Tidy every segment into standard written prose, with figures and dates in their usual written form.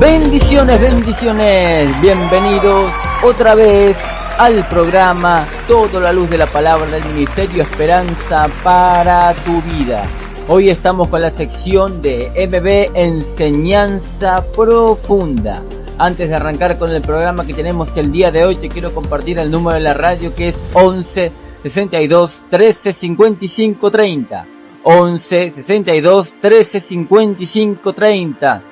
Bendiciones, bendiciones, bienvenidos otra vez al programa Toda la Luz de la Palabra del Ministerio Esperanza para tu Vida. Hoy estamos con la sección de MB Enseñanza Profunda. Antes de arrancar con el programa que tenemos el día de hoy, te quiero compartir el número de la radio, que es 11 62 13 55 30. 11 62 13 55 30.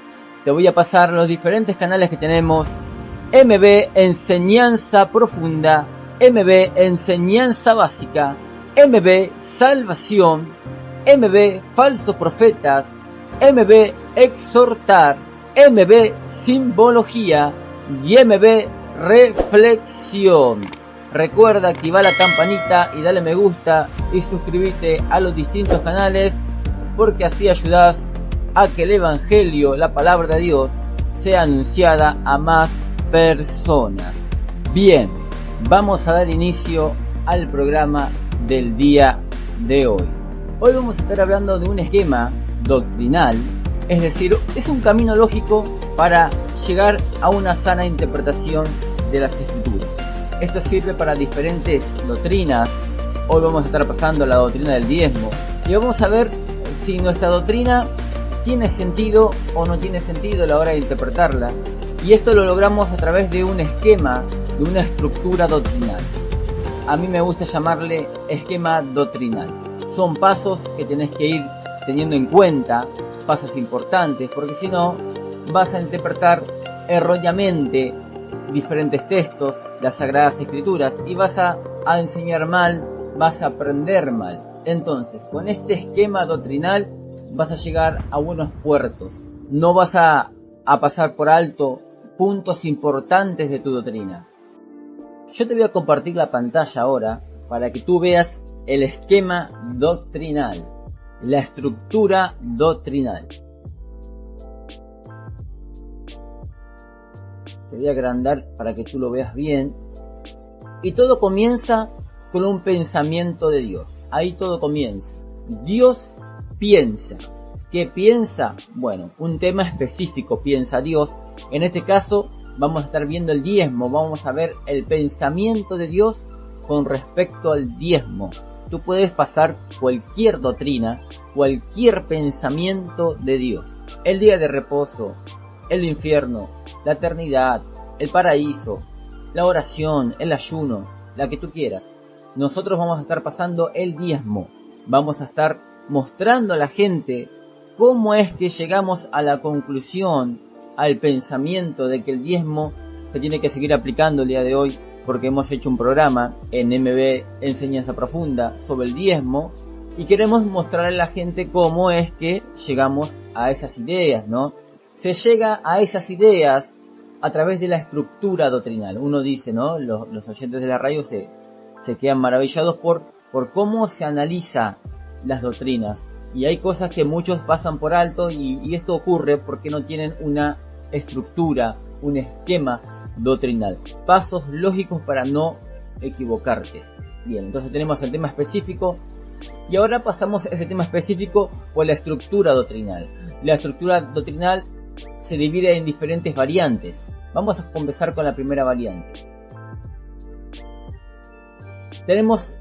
Te voy a pasar los diferentes canales que tenemos: MB Enseñanza Profunda, MB Enseñanza Básica, MB Salvación, MB Falsos Profetas, MB Exhortar, MB Simbología y MB Reflexión. Recuerda activar la campanita y dale me gusta y suscribirte a los distintos canales, porque así ayudas a que el Evangelio, la palabra de Dios, sea anunciada a más personas. Bien, vamos a dar inicio al programa del día de hoy. Hoy vamos a estar hablando de un esquema doctrinal, es decir, es un camino lógico para llegar a una sana interpretación de las Escrituras. Esto sirve para diferentes doctrinas. Hoy vamos a estar pasando a la doctrina del diezmo y vamos a ver si nuestra doctrina tiene sentido o no tiene sentido a la hora de interpretarla, y esto lo logramos a través de un esquema, de una estructura doctrinal. A mí me gusta llamarle esquema doctrinal. Son pasos que tenés que ir teniendo en cuenta, pasos importantes, porque si no vas a interpretar erróneamente diferentes textos, las Sagradas Escrituras, y vas a enseñar mal, vas a aprender mal. Entonces, con este esquema doctrinal vas a llegar a buenos puertos. No vas a pasar por alto puntos importantes de tu doctrina. Yo te voy a compartir la pantalla ahora para que tú veas el esquema doctrinal, la estructura doctrinal. Te voy a agrandar para que tú lo veas bien. Y todo comienza con un pensamiento de Dios. Ahí todo comienza. Dios piensa. ¿Qué piensa? Bueno, un tema específico piensa Dios. En este caso vamos a estar viendo el diezmo. Vamos a ver el pensamiento de Dios con respecto al diezmo. Tú puedes pasar cualquier doctrina, cualquier pensamiento de Dios. El día de reposo, el infierno, la eternidad, el paraíso, la oración, el ayuno, la que tú quieras. Nosotros vamos a estar pasando el diezmo. Vamos a estar mostrando a la gente cómo es que llegamos a la conclusión, al pensamiento de que el diezmo se tiene que seguir aplicando el día de hoy, porque hemos hecho un programa en MB Enseñanza Profunda sobre el diezmo y queremos mostrarle a la gente cómo es que llegamos a esas ideas, ¿no? Se llega a esas ideas a través de la estructura doctrinal. Uno dice, ¿no? Los oyentes de la radio se quedan maravillados por cómo se analiza las doctrinas, y hay cosas que muchos pasan por alto, y esto ocurre porque no tienen una estructura, un esquema doctrinal, pasos lógicos para no equivocarte. Bien, entonces tenemos el tema específico y ahora pasamos ese tema específico por la estructura doctrinal. La estructura doctrinal se divide en diferentes variantes. Vamos a comenzar con la primera variante. Tenemos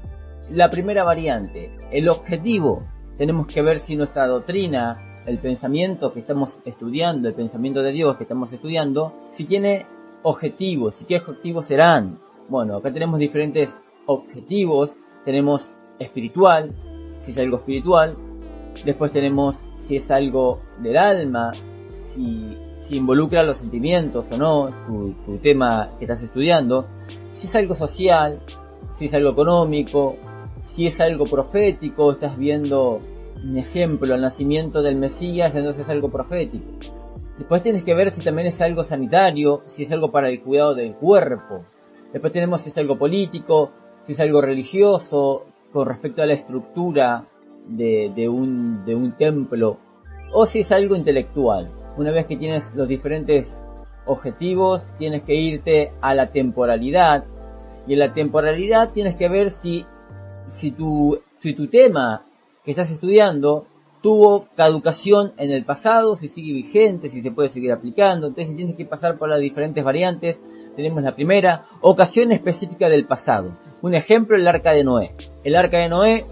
la primera variante, el objetivo. Tenemos que ver si nuestra doctrina, el pensamiento que estamos estudiando, el pensamiento de Dios que estamos estudiando, si tiene objetivos, si qué objetivos serán. Bueno, acá tenemos diferentes objetivos. Tenemos espiritual, si es algo espiritual. Después tenemos si es algo del alma, si involucra los sentimientos o no, tu tema que estás estudiando. Si es algo social, si es algo económico, si es algo profético, estás viendo un ejemplo, el nacimiento del Mesías, entonces es algo profético. Después tienes que ver si también es algo sanitario, si es algo para el cuidado del cuerpo. Después tenemos si es algo político, si es algo religioso, con respecto a la estructura de un templo, o si es algo intelectual. Una vez que tienes los diferentes objetivos, tienes que irte a la temporalidad, y en la temporalidad tienes que ver si tu tema que estás estudiando tuvo caducación en el pasado, si sigue vigente, si se puede seguir aplicando. Entonces tienes que pasar por las diferentes variantes. Tenemos la primera, ocasión específica del pasado. Un ejemplo, el arca de Noé. El arca de Noé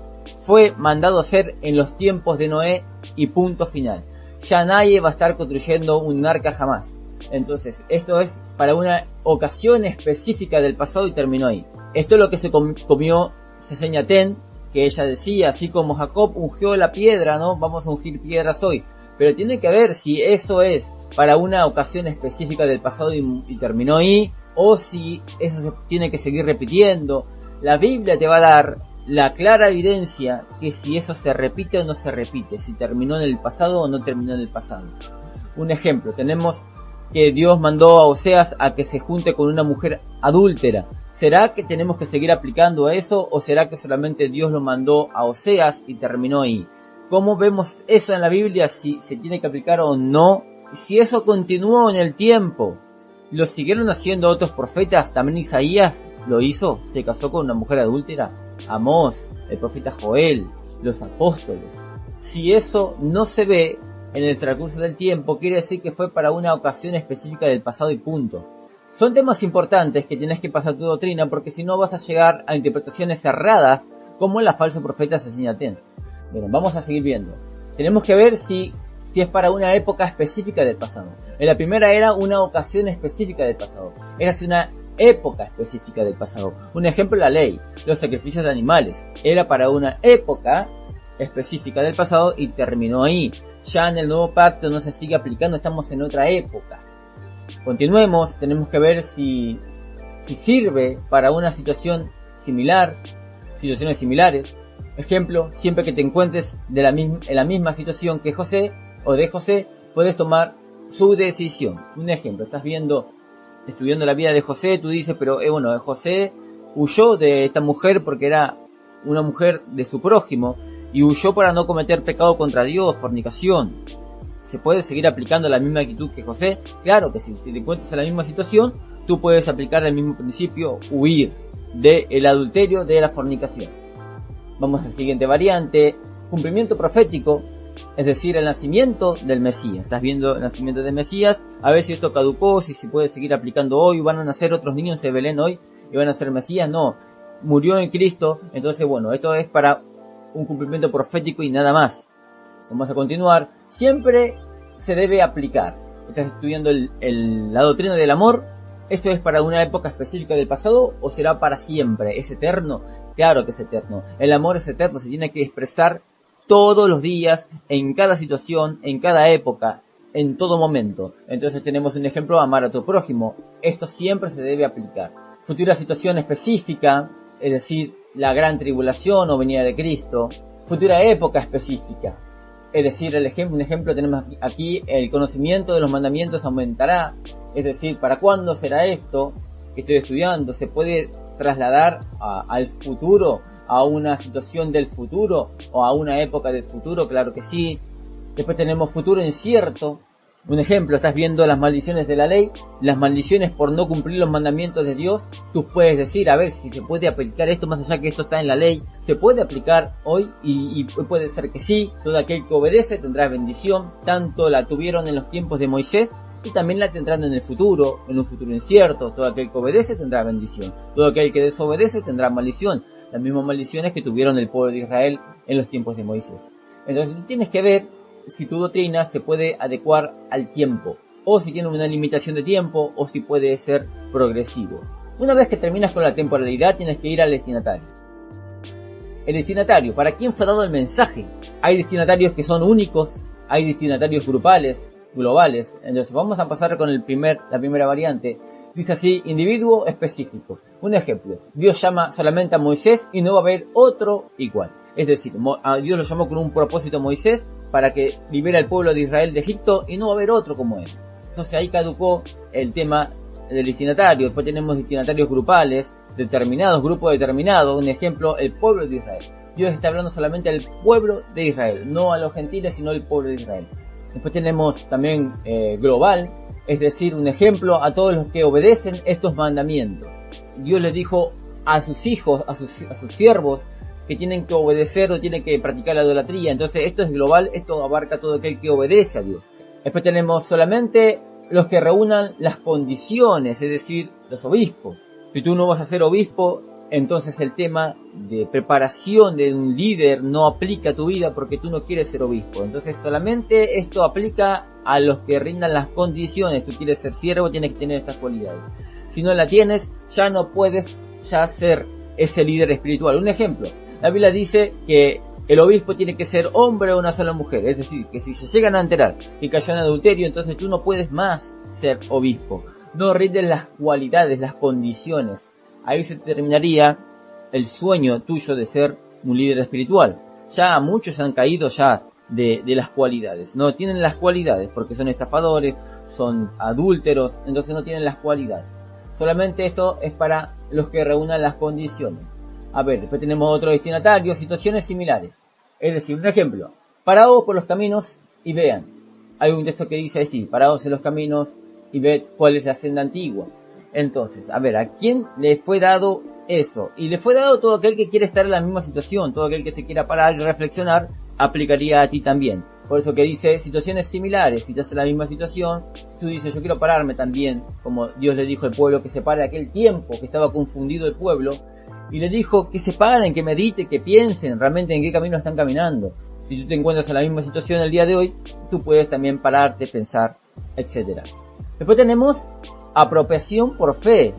fue mandado a hacer en los tiempos de Noé y punto final. Ya nadie va a estar construyendo un arca jamás. Entonces, esto es para una ocasión específica del pasado y terminó ahí. Esto es lo que se comió Seseñatén, que ella decía, así como Jacob ungió la piedra, ¿no? Vamos a ungir piedras hoy. Pero tiene que ver si eso es para una ocasión específica del pasado y terminó ahí, o si eso se tiene que seguir repitiendo. La Biblia te va a dar la clara evidencia que si eso se repite o no se repite, si terminó en el pasado o no terminó en el pasado. Un ejemplo, tenemos que Dios mandó a Oseas a que se junte con una mujer adúltera. ¿Será que tenemos que seguir aplicando eso o será que solamente Dios lo mandó a Oseas y terminó ahí? ¿Cómo vemos eso en la Biblia? Si se tiene que aplicar o no. Si eso continuó en el tiempo, lo siguieron haciendo otros profetas. También Isaías lo hizo, se casó con una mujer adúltera. Amós, el profeta Joel, los apóstoles. Si eso no se ve en el transcurso del tiempo, quiere decir que fue para una ocasión específica del pasado y punto. Son temas importantes que tienes que pasar tu doctrina, porque si no vas a llegar a interpretaciones erradas como la falso profeta Seseñatén. Bueno, vamos a seguir viendo. Tenemos que ver si es para una época específica del pasado. En la primera era una ocasión específica del pasado. Era una época específica del pasado. Un ejemplo, la ley, los sacrificios de animales. Era para una época específica del pasado y terminó ahí. Ya en el nuevo pacto no se sigue aplicando, estamos en otra época. Continuemos, tenemos que ver si sirve para una situación similar, situaciones similares. Ejemplo, siempre que te encuentres en la misma situación que José o de José, puedes tomar su decisión. Un ejemplo, estás estudiando la vida de José, tú dices, pero bueno, José huyó de esta mujer porque era una mujer de su prójimo y huyó para no cometer pecado contra Dios, fornicación. ¿Se puede seguir aplicando la misma actitud que José? Claro que sí, si te encuentras en la misma situación, tú puedes aplicar el mismo principio, huir del adulterio, de la fornicación. Vamos a la siguiente variante, cumplimiento profético, es decir, el nacimiento del Mesías. Estás viendo el nacimiento del Mesías, a ver si esto caducó, si se puede seguir aplicando hoy, van a nacer otros niños de Belén hoy y van a ser Mesías. No, murió en Cristo, entonces bueno, esto es para un cumplimiento profético y nada más. Vamos a continuar. Siempre se debe aplicar. Estás estudiando la doctrina del amor. ¿Esto es para una época específica del pasado o será para siempre? ¿Es eterno? Claro que es eterno. El amor es eterno. Se tiene que expresar todos los días, en cada situación, en cada época, en todo momento. Entonces tenemos un ejemplo, amar a tu prójimo. Esto siempre se debe aplicar. Futura situación específica, es decir, la gran tribulación o venida de Cristo. Futura época específica. Es decir, un ejemplo tenemos aquí, el conocimiento de los mandamientos aumentará. Es decir, ¿para cuándo será esto que estoy estudiando? ¿Se puede trasladar al futuro, a una situación del futuro o a una época del futuro? Claro que sí. Después tenemos futuro incierto. Un ejemplo, estás viendo las maldiciones de la ley, las maldiciones por no cumplir los mandamientos de Dios. Tú puedes decir, a ver si se puede aplicar esto, más allá que esto está en la ley, se puede aplicar hoy y puede ser que sí. Todo aquel que obedece tendrá bendición, tanto la tuvieron en los tiempos de Moisés y también la tendrán en el futuro, en un futuro incierto. Todo aquel que obedece tendrá bendición, todo aquel que desobedece tendrá maldición, las mismas maldiciones que tuvieron el pueblo de Israel en los tiempos de Moisés. Entonces tú tienes que ver si tu doctrina se puede adecuar al tiempo, o si tiene una limitación de tiempo, o si puede ser progresivo. Una vez que terminas con la temporalidad, tienes que ir al destinatario. El destinatario, ¿para quién fue dado el mensaje? Hay destinatarios que son únicos, hay destinatarios grupales, globales. Entonces vamos a pasar con la primera variante. Dice así, individuo específico. Un ejemplo, Dios llama solamente a Moisés y no va a haber otro igual. Es decir, Dios lo llamó con un propósito a Moisés, para que libere al pueblo de Israel de Egipto y no va a haber otro como él. Entonces ahí caducó el tema del destinatario. Después tenemos destinatarios grupales, grupos determinados. Un ejemplo, el pueblo de Israel. Dios está hablando solamente al pueblo de Israel, no a los gentiles, sino al pueblo de Israel. Después tenemos también global, es decir, un ejemplo a todos los que obedecen estos mandamientos. Dios les dijo a sus hijos, a sus siervos, que tienen que obedecer o tienen que practicar la idolatría. Entonces esto es global, esto abarca todo aquel que obedece a Dios. Después tenemos solamente los que reúnan las condiciones, es decir, los obispos. Si tú no vas a ser obispo, entonces el tema de preparación de un líder no aplica a tu vida porque tú no quieres ser obispo. Entonces solamente esto aplica a los que rindan las condiciones. Tú quieres ser siervo, tienes que tener estas cualidades. Si no la tienes, ya no puedes ya ser ese líder espiritual. Un ejemplo, la Biblia dice que el obispo tiene que ser hombre o una sola mujer. Es decir, que si se llegan a enterar que cayó en adulterio, entonces tú no puedes más ser obispo. No rindes las cualidades, las condiciones. Ahí se terminaría el sueño tuyo de ser un líder espiritual. Ya muchos han caído ya de las cualidades. No tienen las cualidades porque son estafadores, son adúlteros, entonces no tienen las cualidades. Solamente esto es para los que reúnan las condiciones. A ver, después tenemos otro destinatario, situaciones similares. Es decir, un ejemplo, paraos por los caminos y vean. Hay un texto que dice así, paraos en los caminos y ved cuál es la senda antigua. Entonces, a ver, ¿a quién le fue dado eso? Y le fue dado a todo aquel que quiere estar en la misma situación, todo aquel que se quiera parar y reflexionar, aplicaría a ti también. Por eso que dice situaciones similares. Si estás en la misma situación, tú dices, yo quiero pararme también, como Dios le dijo al pueblo que se pare aquel tiempo que estaba confundido el pueblo, y le dijo que se paren, que mediten, que piensen realmente en qué camino están caminando. Si tú te encuentras en la misma situación el día de hoy, tú puedes también pararte, pensar, etc. Después tenemos apropiación por fe,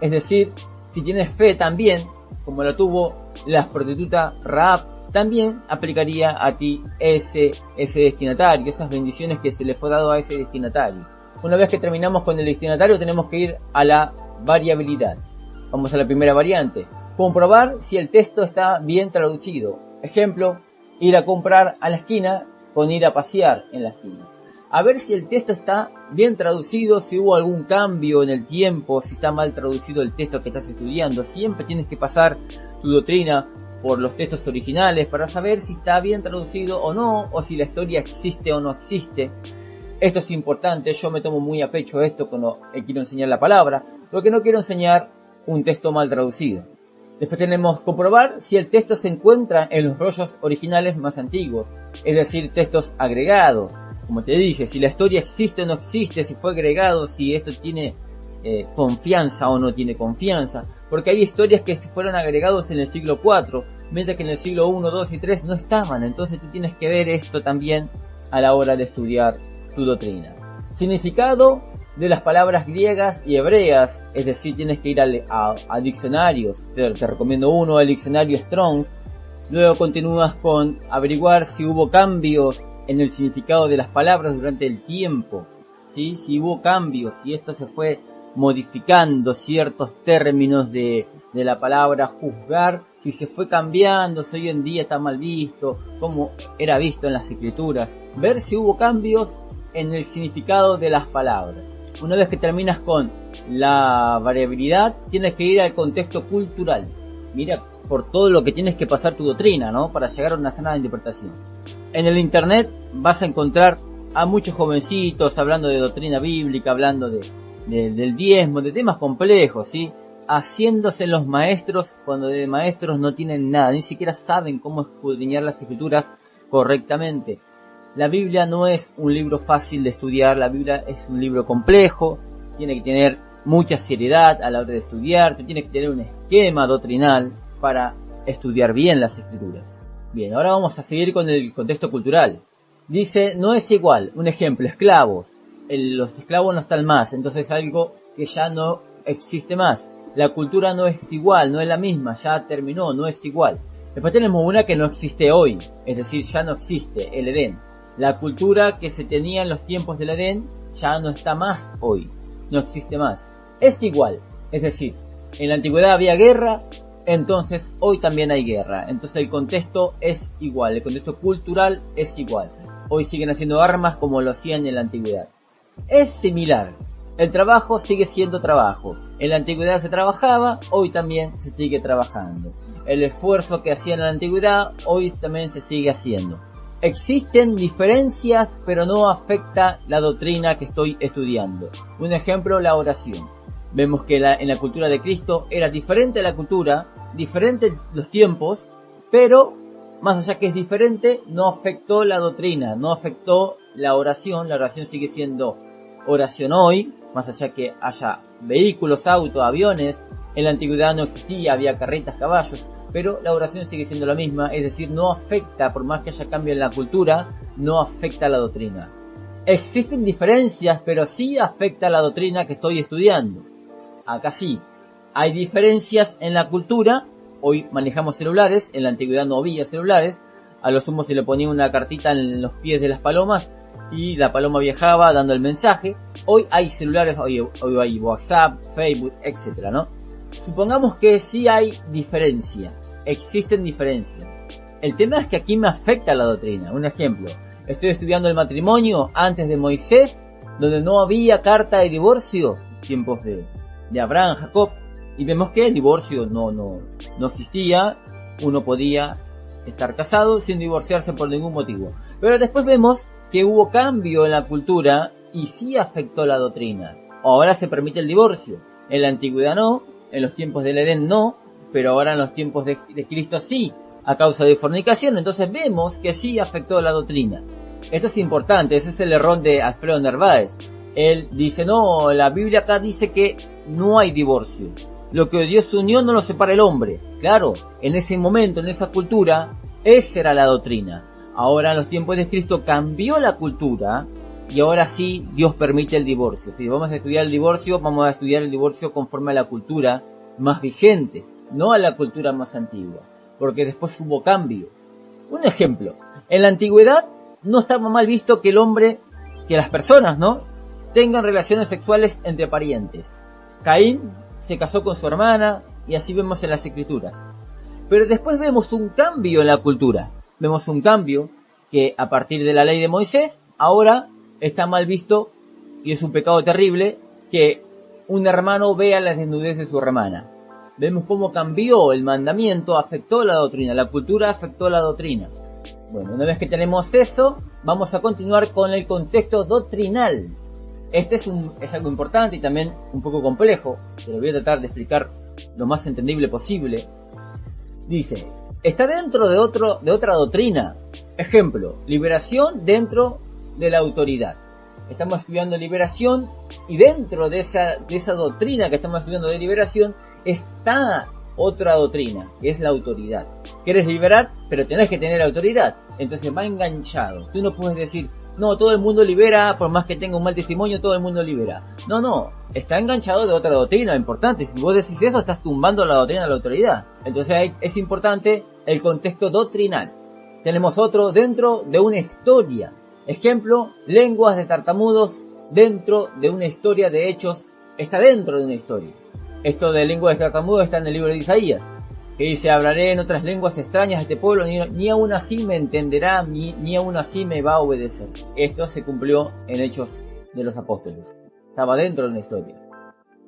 es decir, si tienes fe también, como la tuvo la prostituta Rahab, también aplicaría a ti ese destinatario, esas bendiciones que se le fue dado a ese destinatario. Una vez que terminamos con el destinatario, tenemos que ir a la variabilidad. Vamos a la primera variante, comprobar si el texto está bien traducido. Ejemplo, ir a comprar a la esquina con ir a pasear en la esquina. A ver si el texto está bien traducido, si hubo algún cambio en el tiempo, si está mal traducido el texto que estás estudiando. Siempre tienes que pasar tu doctrina por los textos originales para saber si está bien traducido o no, o si la historia existe o no existe. Esto es importante, yo me tomo muy a pecho esto cuando quiero enseñar la palabra, porque no quiero enseñar un texto mal traducido. Después tenemos comprobar si el texto se encuentra en los rollos originales más antiguos, es decir, textos agregados. Como te dije, si la historia existe o no existe, si fue agregado, si esto tiene confianza o no tiene confianza. Porque hay historias que se fueron agregados en el siglo IV, mientras que en el siglo I, II y III no estaban. Entonces tú tienes que ver esto también a la hora de estudiar tu doctrina. Significado de las palabras griegas y hebreas, es decir, tienes que ir a diccionarios. Te recomiendo uno, el diccionario Strong. Luego continúas con averiguar si hubo cambios en el significado de las palabras durante el tiempo, ¿sí? Si hubo cambios, si esto se fue modificando ciertos términos de la palabra juzgar, si se fue cambiando, si hoy en día está mal visto, como era visto en las escrituras. Ver si hubo cambios en el significado de las palabras. Una vez que terminas con la variabilidad, tienes que ir al contexto cultural. Mira por todo lo que tienes que pasar tu doctrina, ¿no? Para llegar a una sana interpretación. En el internet vas a encontrar a muchos jovencitos hablando de doctrina bíblica, hablando del diezmo, de temas complejos, ¿sí? Haciéndose los maestros cuando de maestros no tienen nada, ni siquiera saben cómo escudriñar las escrituras correctamente. La Biblia no es un libro fácil de estudiar, la Biblia es un libro complejo, tiene que tener mucha seriedad a la hora de estudiar, tú tienes que tener un esquema doctrinal para estudiar bien las escrituras. Bien, ahora vamos a seguir con el contexto cultural. Dice, no es igual. Un ejemplo, esclavos. Los esclavos no están más, entonces es algo que ya no existe más. La cultura no es igual, no es la misma, ya terminó, no es igual. Después tenemos una que no existe hoy, es decir, ya no existe, el Edén. La cultura que se tenía en los tiempos del Edén ya no está más hoy, no existe más. Es igual, es decir, en la antigüedad había guerra, entonces hoy también hay guerra. Entonces el contexto es igual, el contexto cultural es igual. Hoy siguen haciendo armas como lo hacían en la antigüedad. Es similar, el trabajo sigue siendo trabajo. En la antigüedad se trabajaba, hoy también se sigue trabajando. El esfuerzo que hacían en la antigüedad, hoy también se sigue haciendo. Existen diferencias, pero no afecta la doctrina que estoy estudiando. Un ejemplo, la oración. Vemos que en la cultura de Cristo era diferente la cultura, diferente los tiempos, pero más allá que es diferente, no afectó la doctrina, no afectó la oración sigue siendo oración hoy, más allá que haya vehículos, autos, aviones. En la antigüedad no existía, había carretas, caballos, pero la oración sigue siendo la misma, es decir, no afecta, por más que haya cambio en la cultura, no afecta a la doctrina. Existen diferencias, pero sí afecta a la doctrina que estoy estudiando. Acá sí, hay diferencias en la cultura. Hoy manejamos celulares, en la antigüedad no había celulares, a lo sumo se le ponía una cartita en los pies de las palomas y la paloma viajaba dando el mensaje. Hoy hay celulares, hoy hay WhatsApp, Facebook, etcétera, ¿no? Supongamos que sí hay diferencia, existen diferencias. El tema es que aquí me afecta la doctrina. Un ejemplo, estoy estudiando el matrimonio antes de Moisés, donde no había carta de divorcio, tiempos de Abraham, Jacob, y vemos que el divorcio no existía, uno podía estar casado sin divorciarse por ningún motivo. Pero después vemos que hubo cambio en la cultura y sí afectó la doctrina. Ahora se permite el divorcio, en la antigüedad no, en los tiempos del Edén no, pero ahora en los tiempos de Cristo sí, a causa de fornicación. Entonces vemos que sí afectó la doctrina. Esto es importante, ese es el error de Alfredo Narváez. Él dice, no, la Biblia acá dice que no hay divorcio. Lo que Dios unió no lo separa el hombre. Claro, en ese momento, en esa cultura, esa era la doctrina. Ahora en los tiempos de Cristo cambió la cultura y ahora sí Dios permite el divorcio. Si vamos a estudiar el divorcio, vamos a estudiar el divorcio conforme a la cultura más vigente, no a la cultura más antigua, porque después hubo cambio. Un ejemplo, en la antigüedad no estaba mal visto que el hombre, que las personas, ¿no?, tengan relaciones sexuales entre parientes. Caín se casó con su hermana y así vemos en las escrituras. Pero después vemos un cambio en la cultura. Vemos un cambio que a partir de la ley de Moisés, ahora está mal visto y es un pecado terrible que un hermano vea la desnudez de su hermana. Vemos cómo cambió el mandamiento, afectó la doctrina, la cultura afectó la doctrina. Bueno, una vez que tenemos eso, vamos a continuar con el contexto doctrinal. Este es algo importante y también un poco complejo, pero voy a tratar de explicar lo más entendible posible. Dice, está dentro de otra doctrina. Ejemplo, liberación dentro de la autoridad. Estamos estudiando liberación y dentro de esa doctrina que estamos estudiando de liberación está otra doctrina, que es la autoridad. Quieres liberar, pero tenés que tener autoridad. Entonces va enganchado. Tú no puedes decir, no, todo el mundo libera, por más que tenga un mal testimonio, todo el mundo libera. No, está enganchado de otra doctrina importante. Si vos decís eso, estás tumbando la doctrina de la autoridad. Entonces es importante el contexto doctrinal. Tenemos otro dentro de una historia. Ejemplo, lenguas de tartamudos dentro de una historia de hechos. Está dentro de una historia. Esto de lenguas de tartamudos está en el libro de Isaías, que dice, hablaré en otras lenguas extrañas de este pueblo, ni aún así me entenderá, ni aún así me va a obedecer. Esto se cumplió en Hechos de los Apóstoles. Estaba dentro de una historia.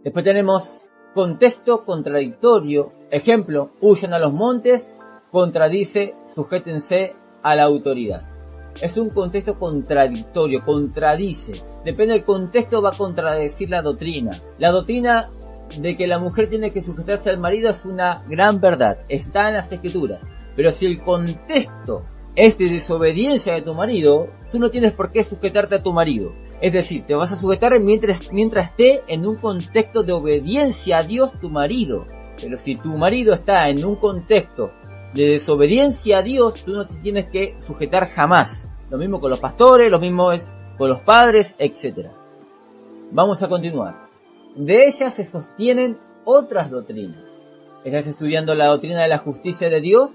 Después tenemos contexto contradictorio. Ejemplo, huyan a los montes, contradice, sujétense a la autoridad. Es un contexto contradictorio, contradice. Depende del contexto, va a contradecir la doctrina. La doctrina de que la mujer tiene que sujetarse al marido es una gran verdad, está en las escrituras. Pero si el contexto es de desobediencia de tu marido, tú no tienes por qué sujetarte a tu marido. Es decir, te vas a sujetar mientras esté en un contexto de obediencia a Dios tu marido. Pero si tu marido está en un contexto de desobediencia a Dios, tú no te tienes que sujetar jamás. Lo mismo con los pastores, lo mismo es con los padres, etc. Vamos a continuar. De ellas se sostienen otras doctrinas. ¿Estás estudiando la doctrina de la justicia de Dios?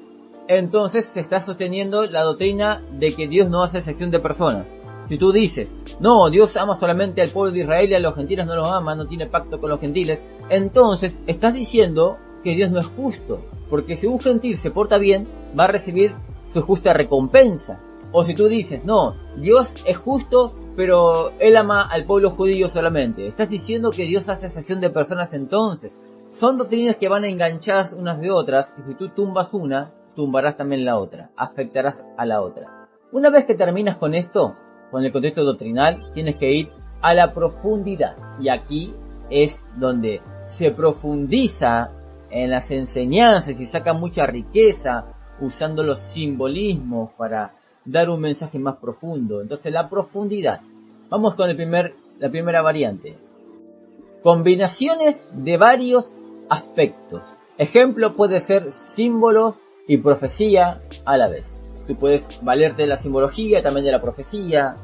Entonces se está sosteniendo la doctrina de que Dios no hace excepción de personas. Si tú dices, no, Dios ama solamente al pueblo de Israel y a los gentiles no los ama, no tiene pacto con los gentiles, entonces estás diciendo que Dios no es justo, porque si un gentil se porta bien, va a recibir su justa recompensa. O si tú dices, no, Dios es justo, pero Él ama al pueblo judío solamente, estás diciendo que Dios hace excepción de personas entonces. Son doctrinas que van a enganchar unas de otras, y si tú tumbas una, tumbarás también la otra, afectarás a la otra. Una vez que terminas con esto, con el contexto doctrinal, tienes que ir a la profundidad. Y aquí es donde se profundiza en las enseñanzas y saca mucha riqueza, usando los simbolismos para dar un mensaje más profundo. Entonces la profundidad. Vamos con la primera variante. Combinaciones de varios aspectos. Ejemplo puede ser símbolos y profecía a la vez. Tú puedes valerte de la simbología, también de la profecía,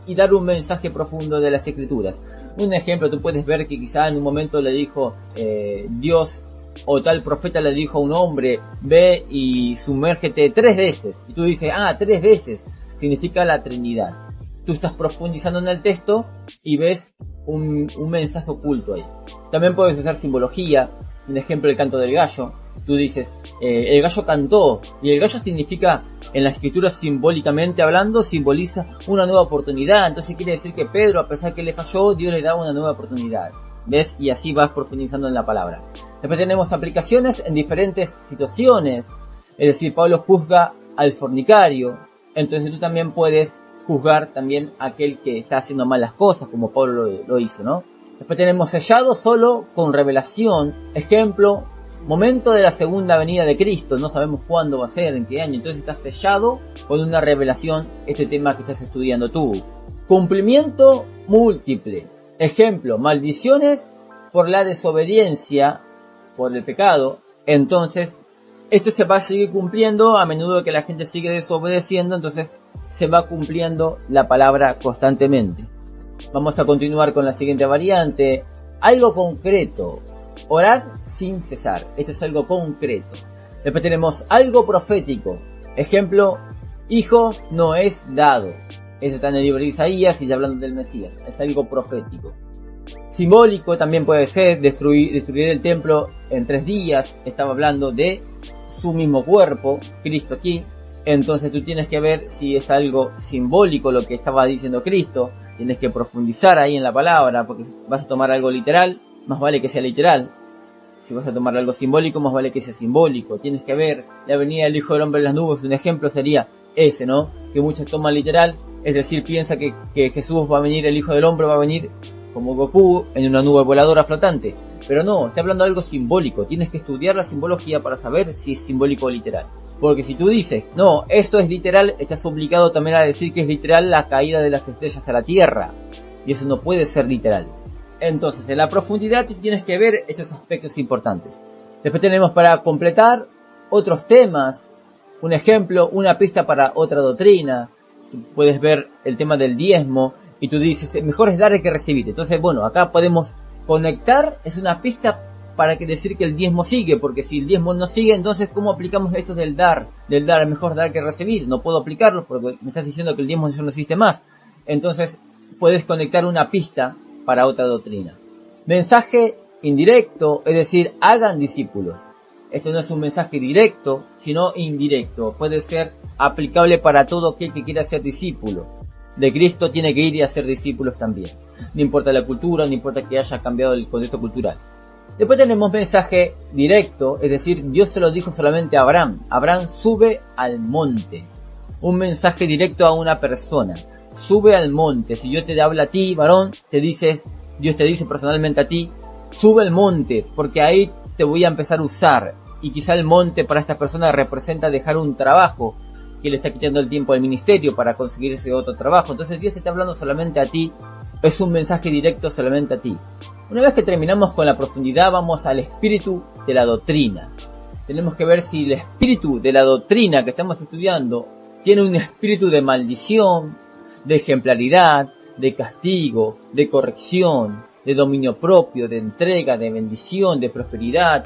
y dar un mensaje profundo de las escrituras. Un ejemplo, tú puedes ver que quizá en un momento le dijo Dios o tal profeta le dijo a un hombre, ve y sumérgete 3 veces. Y tú dices, 3 veces significa la Trinidad. Tú estás profundizando en el texto y ves un mensaje oculto ahí. También puedes usar simbología. Un ejemplo, el canto del gallo. Tú dices, el gallo cantó, y el gallo significa, en la escritura simbólicamente hablando, simboliza una nueva oportunidad. Entonces quiere decir que Pedro, a pesar que le falló, Dios le daba una nueva oportunidad. ¿Ves? Y así vas profundizando en la palabra. Después tenemos aplicaciones en diferentes situaciones. Es decir, Pablo juzga al fornicario. Entonces tú también puedes juzgar también a aquel que está haciendo malas cosas, como Pablo lo hizo, ¿no? Después tenemos sellado solo con revelación. Ejemplo, momento de la segunda venida de Cristo. No sabemos cuándo va a ser, en qué año. Entonces está sellado con una revelación este tema que estás estudiando tú. Cumplimiento múltiple. Ejemplo, maldiciones por la desobediencia, por el pecado. Entonces, esto se va a seguir cumpliendo a menudo que la gente sigue desobedeciendo. Entonces, se va cumpliendo la palabra constantemente. Vamos a continuar con la siguiente variante. Algo concreto. Orar sin cesar. Esto es algo concreto. Después tenemos algo profético. Ejemplo, hijo no es dado. Eso está en el libro de Isaías y ya hablando del Mesías. Es algo profético. Simbólico también puede ser destruir el templo en 3 días. Estaba hablando de su mismo cuerpo, Cristo aquí. Entonces tú tienes que ver si es algo simbólico lo que estaba diciendo Cristo. Tienes que profundizar ahí en la palabra, porque vas a tomar algo literal, más vale que sea literal. Si vas a tomar algo simbólico, más vale que sea simbólico. Tienes que ver la venida del Hijo del Hombre en las nubes. Un ejemplo sería ese, ¿no? Que muchos toman literal, es decir, piensa que Jesús va a venir, el Hijo del Hombre va a venir como Goku en una nube voladora flotante. Pero no, está hablando de algo simbólico. Tienes que estudiar la simbología para saber si es simbólico o literal. Porque si tú dices, no, esto es literal, estás obligado también a decir que es literal la caída de las estrellas a la Tierra. Y eso no puede ser literal. Entonces, en la profundidad tú tienes que ver estos aspectos importantes. Después tenemos para completar otros temas. Un ejemplo, una pista para otra doctrina. Tú puedes ver el tema del diezmo y tú dices, mejor es dar que recibir. Entonces, bueno, acá podemos conectar, es una pista para decir que el diezmo sigue, porque si el diezmo no sigue, entonces ¿cómo aplicamos esto del dar? Del dar, es mejor dar que recibir. No puedo aplicarlo porque me estás diciendo que el diezmo ya no existe más. Entonces puedes conectar una pista para otra doctrina. Mensaje indirecto, es decir, hagan discípulos. Esto no es un mensaje directo, sino indirecto. Puede ser aplicable para todo aquel que quiera ser discípulo de Cristo. Tiene que ir y hacer discípulos también. No importa la cultura, no importa que haya cambiado el contexto cultural. Después tenemos mensaje directo, es decir, Dios se lo dijo solamente a Abraham. Abraham, sube al monte. Un mensaje directo a una persona. Sube al monte. Si Dios te habla a ti, varón, Dios te dice personalmente a ti, sube al monte, porque ahí te voy a empezar a usar. Y quizá el monte para esta persona representa dejar un trabajo que le está quitando el tiempo al ministerio para conseguir ese otro trabajo. Entonces Dios te está hablando solamente a ti. Es un mensaje directo solamente a ti. Una vez que terminamos con la profundidad, vamos al espíritu de la doctrina. Tenemos que ver si el espíritu de la doctrina que estamos estudiando tiene un espíritu de maldición, de ejemplaridad, de castigo, de corrección, de dominio propio, de entrega, de bendición, de prosperidad.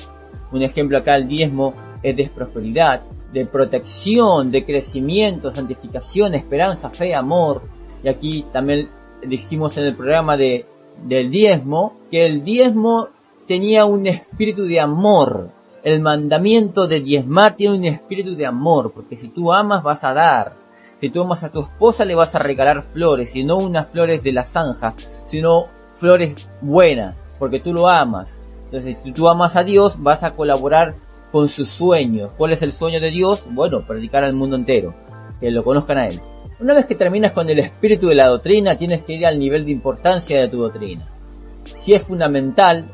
Un ejemplo acá, el diezmo es de prosperidad, de protección, de crecimiento, santificación, esperanza, fe, amor. Y aquí también dijimos en el programa del diezmo, que el diezmo tenía un espíritu de amor. El mandamiento de diezmar tiene un espíritu de amor, porque si tú amas vas a dar. Si tú amas a tu esposa le vas a regalar flores, y no unas flores de la zanja, sino flores buenas, porque tú lo amas. Entonces, si tú amas a Dios, vas a colaborar con sus sueños. ¿Cuál es el sueño de Dios? Bueno, predicar al mundo entero, que lo conozcan a Él. Una vez que terminas con el espíritu de la doctrina, tienes que ir al nivel de importancia de tu doctrina. Si es fundamental,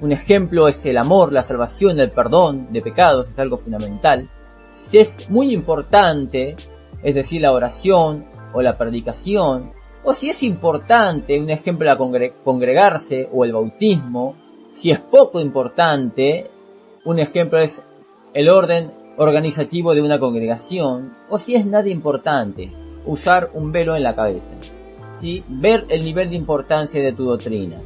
un ejemplo es el amor, la salvación, el perdón de pecados, es algo fundamental. si es muy importante, es decir, la oración o la predicación, o si es importante, un ejemplo, la congregarse o el bautismo. Si es poco importante, un ejemplo es el orden organizativo de una congregación, o si es nada importante, usar un velo en la cabeza. ¿Sí? Ver el nivel de importancia de tu doctrina.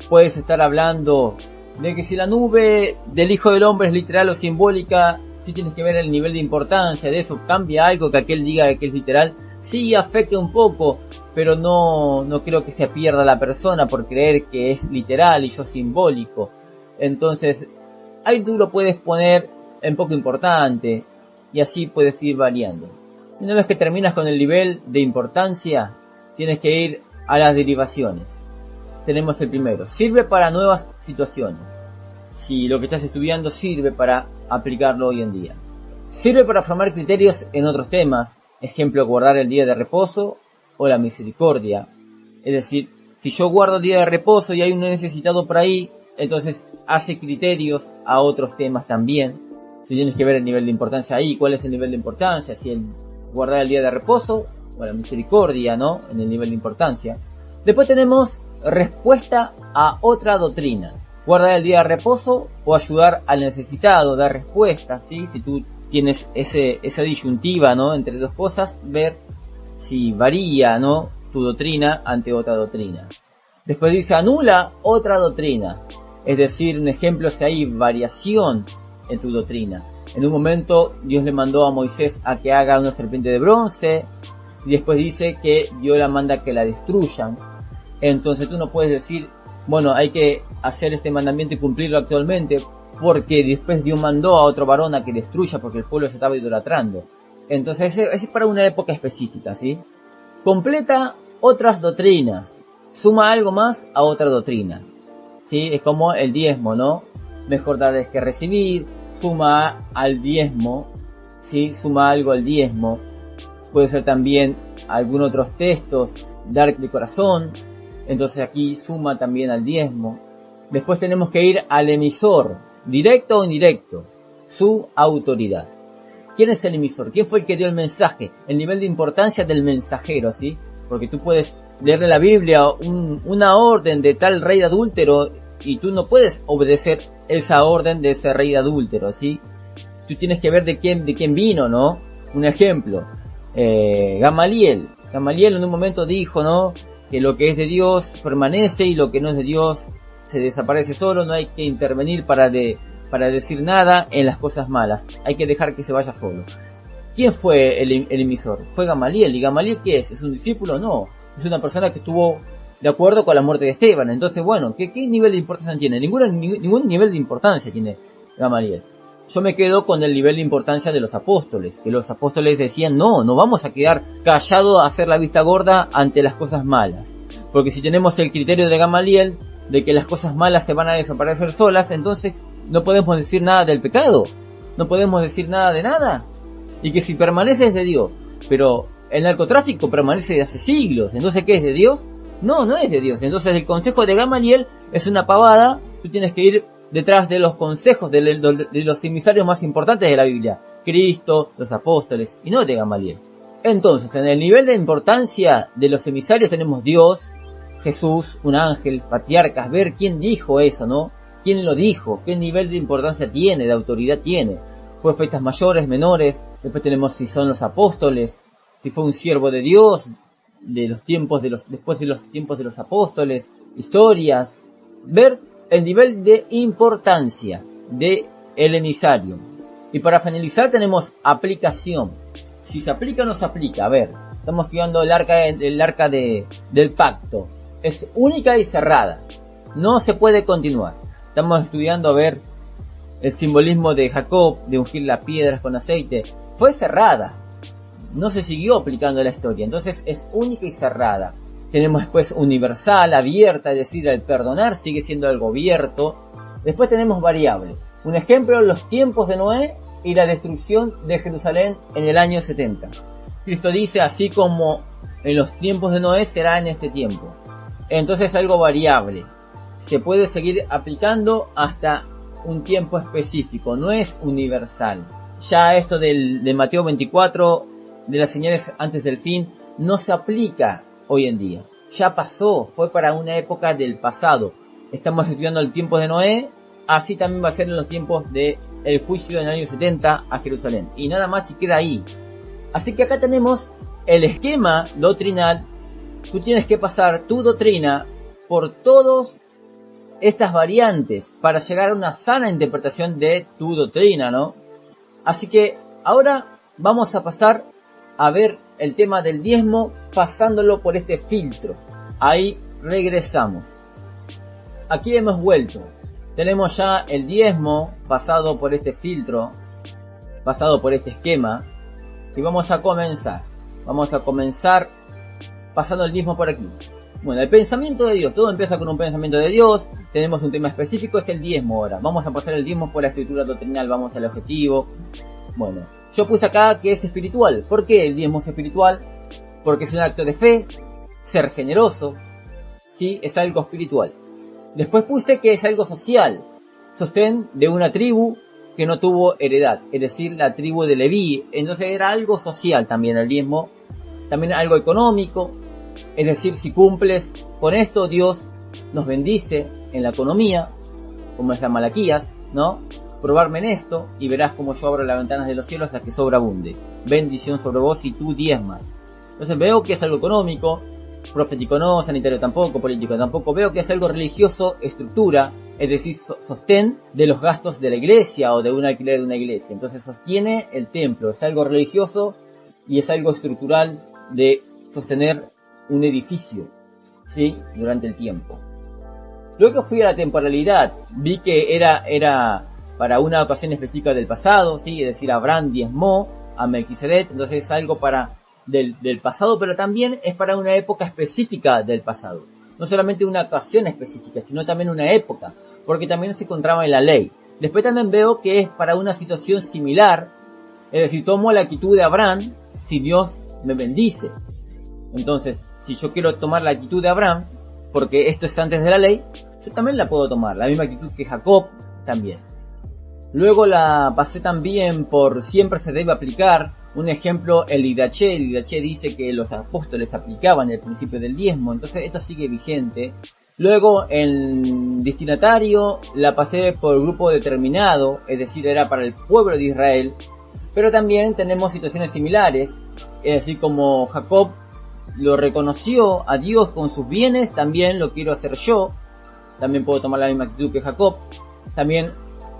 Puedes estar hablando de que si la nube del Hijo del Hombre es literal o simbólica, sí tienes que ver el nivel de importancia de eso. ¿Cambia algo que aquel diga que es literal? Sí, afecta un poco, pero no creo que se pierda la persona por creer que es literal y yo simbólico. Entonces, ahí tú lo puedes poner en poco importante y así puedes ir variando. Una vez que terminas con el nivel de importancia, tienes que ir a las derivaciones. Tenemos el primero. Sirve para nuevas situaciones. Si lo que estás estudiando sirve para aplicarlo hoy en día. Sirve para formar criterios en otros temas. Ejemplo, guardar el día de reposo o la misericordia. Es decir, si yo guardo el día de reposo y hay un necesitado por ahí, entonces hace criterios a otros temas también. Si tienes que ver el nivel de importancia ahí, cuál es el nivel de importancia, si el guardar el día de reposo o la misericordia, ¿no? En el nivel de importancia. Después tenemos respuesta a otra doctrina. Guardar el día de reposo o ayudar al necesitado, dar respuesta, ¿sí? Si tú tienes esa disyuntiva, ¿no? Entre dos cosas, ver si varía, ¿no? Tu doctrina ante otra doctrina. Después dice anula otra doctrina. Es decir, un ejemplo, si hay variación en tu doctrina. En un momento Dios le mandó a Moisés a que haga una serpiente de bronce. Y después dice que Dios la manda a que la destruyan. Entonces tú no puedes decir, bueno, hay que hacer este mandamiento y cumplirlo actualmente, porque después Dios mandó a otro varón a que destruya porque el pueblo se estaba idolatrando. Entonces ese es para una época específica, ¿sí? Completa otras doctrinas. Suma algo más a otra doctrina, ¿sí? Es como el diezmo, ¿no? Mejor dar que recibir. Suma al diezmo, ¿sí? Suma algo al diezmo. Puede ser también algunos otros textos, dar de corazón. Entonces aquí suma también al diezmo. Después tenemos que ir al emisor, directo o indirecto, su autoridad. ¿Quién es el emisor? ¿Quién fue el que dio el mensaje? El nivel de importancia del mensajero, ¿sí? Porque tú puedes leerle la Biblia una orden de tal rey adúltero y tú no puedes obedecer esa orden de ese rey adúltero, ¿sí? Tú tienes que ver de quién vino, ¿no? Un ejemplo, Gamaliel en un momento dijo, ¿no? Que lo que es de Dios permanece y lo que no es de Dios se desaparece solo. No hay que intervenir para decir nada en las cosas malas. Hay que dejar que se vaya solo. ¿Quién fue el emisor? Fue Gamaliel. ¿Y Gamaliel qué es? ¿Es un discípulo? No. Es una persona que estuvo de acuerdo con la muerte de Esteban. Entonces, bueno, ¿qué nivel de importancia tiene? Ningún nivel de importancia tiene Gamaliel. Yo me quedo con el nivel de importancia de los apóstoles, que los apóstoles decían, no vamos a quedar callados a hacer la vista gorda ante las cosas malas. Porque si tenemos el criterio de Gamaliel, de que las cosas malas se van a desaparecer solas, entonces no podemos decir nada del pecado, no podemos decir nada de nada. Y que si permanece es de Dios, pero el narcotráfico permanece de hace siglos, entonces ¿qué es de Dios? No es de Dios. Entonces el consejo de Gamaliel es una pavada. Tú tienes que ir detrás de los consejos de los emisarios más importantes de la Biblia, Cristo, los apóstoles, y no de Gamaliel. Entonces, en el nivel de importancia de los emisarios tenemos Dios, Jesús, un ángel, patriarcas, ver quién dijo eso, ¿no? ¿Quién lo dijo? ¿Qué nivel de importancia tiene, de autoridad tiene? Profetas mayores, menores. Después tenemos si son los apóstoles, si fue un siervo de Dios, después de los tiempos de los apóstoles, historias. Ver el nivel de importancia de el emisario. Y para finalizar tenemos aplicación. Si se aplica o no se aplica. A ver, estamos estudiando el arca del pacto. Es única y cerrada. No se puede continuar. Estamos estudiando, a ver, el simbolismo de Jacob, de ungir las piedras con aceite. Fue cerrada. No se siguió aplicando la historia. Entonces es única y cerrada. Tenemos después universal, abierta, es decir, el perdonar sigue siendo algo abierto. Después tenemos variable. Un ejemplo, los tiempos de Noé y la destrucción de Jerusalén en el año 70. Cristo dice, así como en los tiempos de Noé será en este tiempo. Entonces es algo variable. Se puede seguir aplicando hasta un tiempo específico, no es universal. Ya esto de Mateo 24, de las señales antes del fin, no se aplica hoy en día. Ya pasó, fue para una época del pasado. Estamos estudiando el tiempo de Noé, así también va a ser en los tiempos del juicio del año 70 a Jerusalén. Y nada más y queda ahí. Así que acá tenemos el esquema doctrinal. Tú tienes que pasar tu doctrina por todas estas variantes para llegar a una sana interpretación de tu doctrina, ¿no? Así que ahora vamos a pasar a ver el tema del diezmo pasándolo por este filtro. Ahí regresamos. Aquí hemos vuelto. Tenemos ya el diezmo pasado por este filtro, pasado por este esquema. Y vamos a comenzar. Vamos a comenzar pasando el diezmo por aquí. Bueno, el pensamiento de Dios. Todo empieza con un pensamiento de Dios. Tenemos un tema específico, es el diezmo ahora. Vamos a pasar el diezmo por la estructura doctrinal. Vamos al objetivo. Bueno, yo puse acá que es espiritual. ¿Por qué el diezmo es espiritual? Porque es un acto de fe, ser generoso. ¿Sí? Es algo espiritual. Después puse que es algo social. Sostén de una tribu que no tuvo heredad. Es decir, la tribu de Leví. Entonces era algo social también el diezmo. También algo económico. Es decir, si cumples con esto, Dios nos bendice en la economía, como es la Malaquías, ¿no? Probarme en esto y verás como yo abro las ventanas de los cielos hasta que sobreabunde. Bendición sobre vos y tú diezmas. Entonces veo que es algo económico, profético no, sanitario tampoco, político tampoco. Veo que es algo religioso, estructura, es decir, sostén de los gastos de la iglesia o de un alquiler de una iglesia. Entonces sostiene el templo, es algo religioso y es algo estructural de sostener un edificio, ¿sí? Durante el tiempo. Luego fui a la temporalidad, vi que era para una ocasión específica del pasado, ¿sí? Es decir, Abraham diezmó a Melquisedec, entonces es algo del pasado, pero también es para una época específica del pasado. No solamente una ocasión específica, sino también una época, porque también se encontraba en la ley. Después también veo que es para una situación similar, es decir, tomo la actitud de Abraham si Dios me bendice. Entonces, si yo quiero tomar la actitud de Abraham, porque esto es antes de la ley, yo también la puedo tomar, la misma actitud que Jacob también. Luego la pasé también por siempre se debe aplicar. Un ejemplo, el Didaché. El Didaché dice que los apóstoles aplicaban el principio del diezmo, entonces esto sigue vigente. Luego en destinatario la pasé por grupo determinado, es decir, era para el pueblo de Israel. Pero también tenemos situaciones similares, es decir, como Jacob lo reconoció a Dios con sus bienes, también lo quiero hacer yo. También puedo tomar la misma actitud que Jacob. También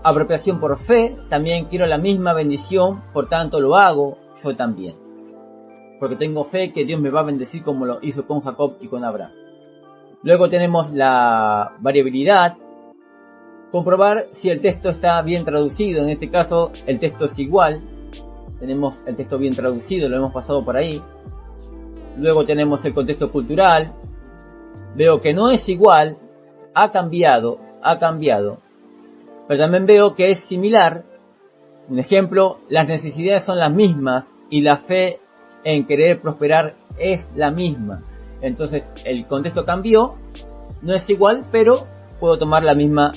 apropiación por fe, también quiero la misma bendición, por tanto lo hago yo también. Porque tengo fe que Dios me va a bendecir como lo hizo con Jacob y con Abraham. Luego tenemos la variabilidad. Comprobar si el texto está bien traducido. En este caso el texto es igual. Tenemos el texto bien traducido, lo hemos pasado por ahí. Luego tenemos el contexto cultural. Veo que no es igual. Ha cambiado. Pero también veo que es similar. Un ejemplo, las necesidades son las mismas y la fe en querer prosperar es la misma. Entonces el contexto cambió. No es igual, pero puedo tomar la misma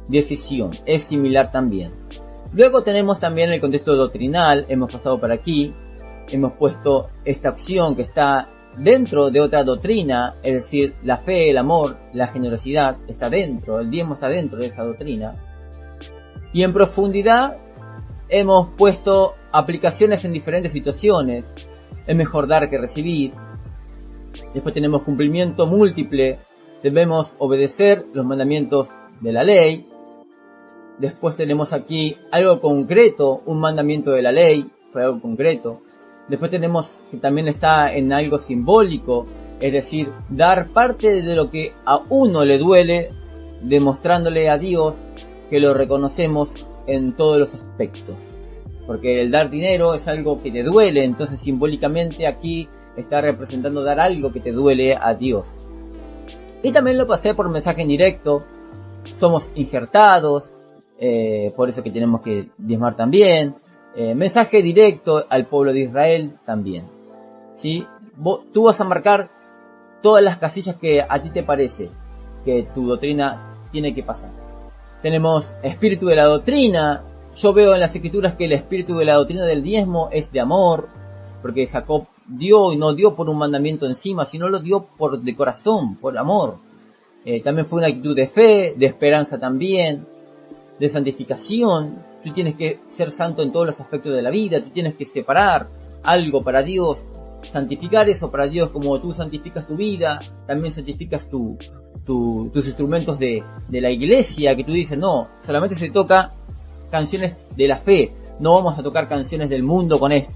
decisión. Es similar también. Luego tenemos también el contexto doctrinal. Hemos pasado por aquí. Hemos puesto esta opción que está dentro de otra doctrina, es decir, la fe, el amor, la generosidad está dentro, el diezmo está dentro de esa doctrina. Y en profundidad hemos puesto aplicaciones en diferentes situaciones. Es mejor dar que recibir. Después tenemos cumplimiento múltiple. Debemos obedecer los mandamientos de la ley. Después tenemos aquí algo concreto, un mandamiento de la ley, fue algo concreto. Después tenemos que también está en algo simbólico, es decir, dar parte de lo que a uno le duele, demostrándole a Dios que lo reconocemos en todos los aspectos. Porque el dar dinero es algo que te duele, entonces simbólicamente aquí está representando dar algo que te duele a Dios. Y también lo pasé por mensaje en directo, somos injertados, por eso que tenemos que diezmar también. Mensaje directo al pueblo de Israel también, ¿sí? Tú vas a marcar todas las casillas que a ti te parece que tu doctrina tiene que pasar. Tenemos espíritu de la doctrina, Yo veo en las escrituras que el espíritu de la doctrina del diezmo es de amor, porque Jacob dio y no dio por un mandamiento encima, sino lo dio de corazón, por amor. También fue una actitud de fe, de esperanza también, de santificación. Tú tienes que ser santo en todos los aspectos de la vida, tú tienes que separar algo para Dios, santificar eso para Dios, como tú santificas tu vida, también santificas tus instrumentos de la iglesia, que tú dices, no, solamente se toca canciones de la fe, no vamos a tocar canciones del mundo con esto.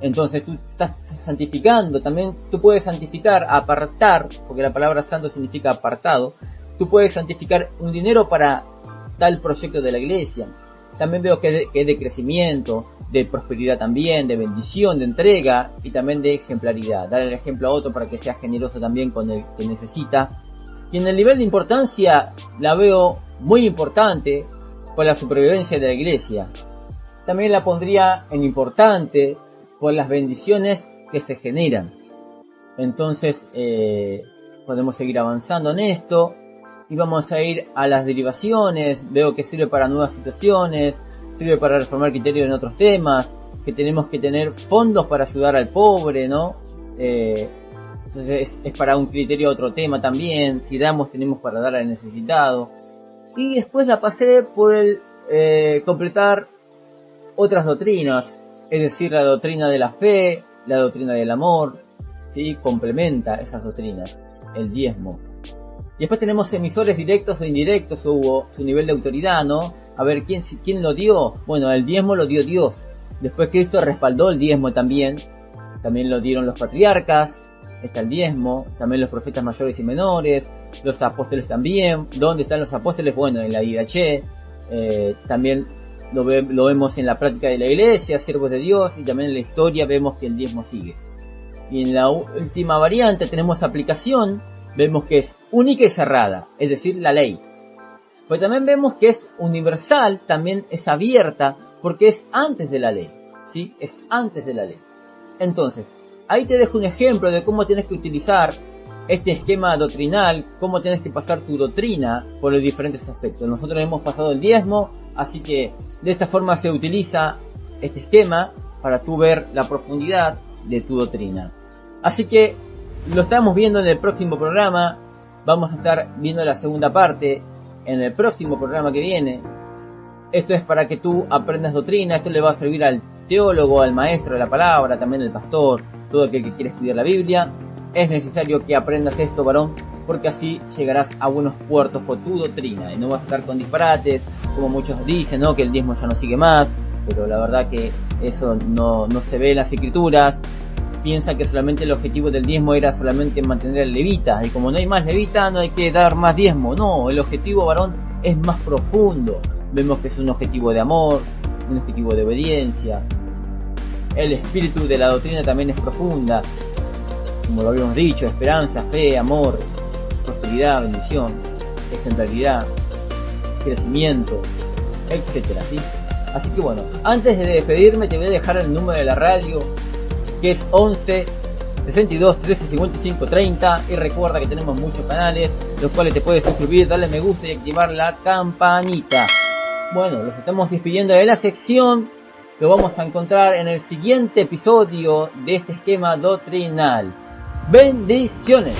Entonces tú estás santificando, también tú puedes santificar, apartar, porque la palabra santo significa apartado, tú puedes santificar un dinero para tal proyecto de la iglesia. También veo que es de crecimiento, de prosperidad también, de bendición, de entrega y también de ejemplaridad. Dar el ejemplo a otro para que sea generoso también con el que necesita. Y en el nivel de importancia la veo muy importante por la supervivencia de la iglesia. También la pondría en importante por las bendiciones que se generan. Entonces podemos seguir avanzando en esto y vamos a ir a las derivaciones. Veo que sirve para nuevas situaciones, sirve para reformar criterios en otros temas, que tenemos que tener fondos para ayudar al pobre, ¿no? Entonces es para un criterio otro tema también. Si damos, tenemos para dar al necesitado. Y después la pasé por el completar otras doctrinas, es decir, la doctrina de la fe, la doctrina del amor, ¿sí? Complementa esas doctrinas, el diezmo. Y después tenemos emisores directos o indirectos, su nivel de autoridad, ¿no? A ver, ¿quién lo dio? Bueno, el diezmo lo dio Dios. Después Cristo respaldó el diezmo también. También lo dieron los patriarcas, está el diezmo, también los profetas mayores y menores, los apóstoles también. ¿Dónde están los apóstoles? Bueno, en la IDH. También lo vemos en la práctica de la iglesia, siervos de Dios, y también en la historia vemos que el diezmo sigue. Y en la última variante tenemos aplicación, vemos que es única y cerrada, es decir, la ley. Pero también vemos que es universal, también es abierta, porque es antes de la ley, ¿sí? Es antes de la ley. Entonces, ahí te dejo un ejemplo de cómo tienes que utilizar este esquema doctrinal, cómo tienes que pasar tu doctrina por los diferentes aspectos. Nosotros hemos pasado el diezmo, así que de esta forma se utiliza este esquema para tú ver la profundidad de tu doctrina. Así que lo estamos viendo en el próximo programa. Vamos a estar viendo la segunda parte en el próximo programa que viene. Esto es para que tú aprendas doctrina. Esto le va a servir al teólogo, al maestro de la palabra, también al pastor, todo aquel que quiere estudiar la Biblia. Es necesario que aprendas esto, varón, porque así llegarás a buenos puertos con tu doctrina y no vas a estar con disparates, como muchos dicen, ¿no? Que el diezmo ya no sigue más, pero la verdad que eso no se ve en las escrituras. Piensa que solamente el objetivo del diezmo era solamente mantener al levita, y como no hay más levita, no hay que dar más diezmo. No, el objetivo, varón, es más profundo. Vemos que es un objetivo de amor, un objetivo de obediencia. El espíritu de la doctrina también es profunda, como lo habíamos dicho: esperanza, fe, amor, prosperidad, bendición, ejemplaridad, crecimiento, etcétera, ¿sí? Así que bueno, antes de despedirme te voy a dejar el número de la radio, que es 11 62 13 55 30, y recuerda que tenemos muchos canales, los cuales te puedes suscribir, darle me gusta y activar la campanita. Bueno, los estamos despidiendo de la sección. Lo vamos a encontrar en el siguiente episodio de este esquema doctrinal. Bendiciones.